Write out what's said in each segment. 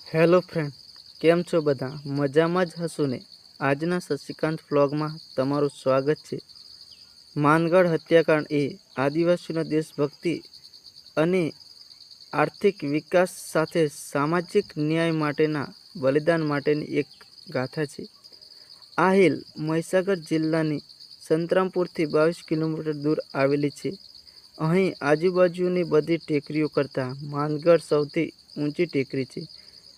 Hello friend, કેમ છો બધા? મજામાં જ હશો ને? આજના શશિકાંત વ્લોગમાં તમારું સ્વાગત છે. માનગઢ હત્યાકાંડ એ આદિવાસીઓના દેશભક્તિ અને આર્થિક વિકાસ સાથે સામાજિક ન્યાય માટેના બલિદાન માટેની એક ગાથા છે. આ હિલ મહીસાગર જિલ્લાની સંતરામપુરથી 22 કિલોમીટર દૂર આવેલી છે. અહીં આજુબાજુની બધી ટેકરીઓ કરતાં માનગઢ સૌથી ઊંચી ટેકરી છે,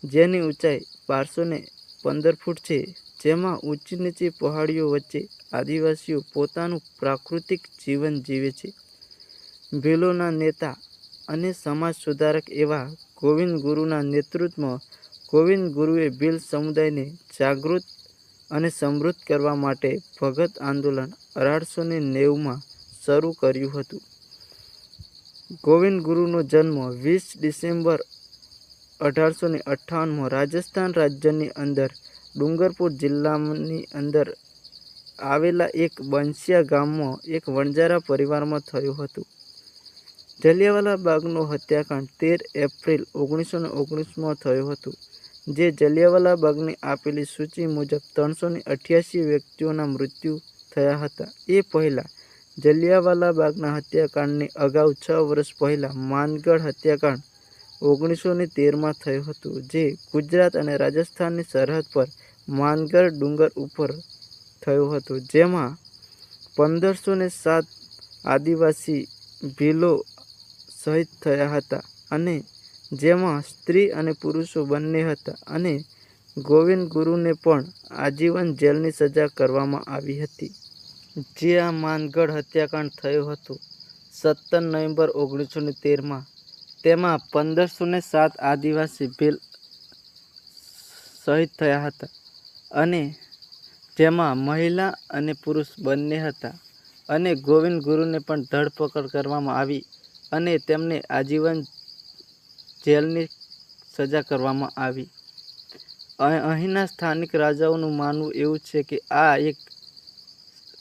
જેની ઊંચાઈ 1215 ફૂટ છે. જેમાં ઊંચી નીચી પહાડીઓ વચ્ચે આદિવાસીઓ પોતાનું પ્રાકૃતિક જીવન જીવે છે. ભીલોના નેતા અને સમાજ સુધારક એવા ગોવિંદ ગુરુના નેતૃત્વમાં ગોવિંદ ગુરુએ ભીલ સમુદાયને જાગૃત અને સમૃદ્ધ કરવા માટે ભગત આંદોલન 1890માં શરૂ કર્યું હતું. ગોવિંદ ગુરુનો જન્મ 20 ડિસેમ્બર 1858માં રાજસ્થાન રાજ્યની અંદર ડુંગરપુર જિલ્લાની અંદર આવેલા એક બંસિયા ગામમાં એક વણજારા પરિવારમાં થયું હતું. જલિયાવાલા બાગનો હત્યાકાંડ 13 એપ્રિલ 1919માં થયો હતો, જે જલિયાવાલા બાગની આપેલી સૂચિ મુજબ 388 વ્યક્તિઓના મૃત્યુ થયા હતા. એ પહેલા જલિયાવાલા બાગના હત્યાકાંડની અગાઉ 6 વર્ષ પહેલા માનગઢ હત્યાકાંડ 1913માં થયું હતું, જે ગુજરાત અને રાજસ્થાનની સરહદ પર માનગઢ ડુંગર ઉપર થયું હતું, જેમાં 1507 આદિવાસી ભીલો શહીદ થયા હતા અને જેમાં સ્ત્રી અને પુરુષો બંને હતા અને ગોવિંદ ગુરુને પણ આજીવન જેલની સજા કરવામાં આવી હતી. જે આ માનગઢ હત્યાકાંડ થયું હતું 17 નવેમ્બર 1913માં, તેમાં 1507 આદિવાસી ભીલ શહીદ થયા હતા અને જેમાં મહિલા અને પુરુષ બંને હતા અને ગોવિંદ ગુરુને પણ ધરપકડ કરવામાં આવી અને તેમને આજીવન જેલની સજા કરવામાં આવી. અહીંના સ્થાનિક રાજાઓનું માનવું એવું છે કે આ એક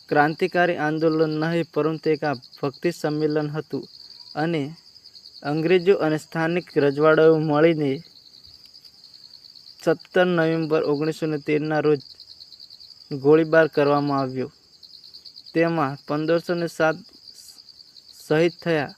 ક્રાંતિકારી આંદોલન નહીં, પરંતુ એક ભક્તિ સંમેલન હતું અને અંગ્રેજો અને સ્થાનિક રજવાડાઓ મળીને 17 નવેમ્બર 1913ના રોજ ગોળીબાર કરવામાં આવ્યો. તેમાં 1507 શહીદ થયા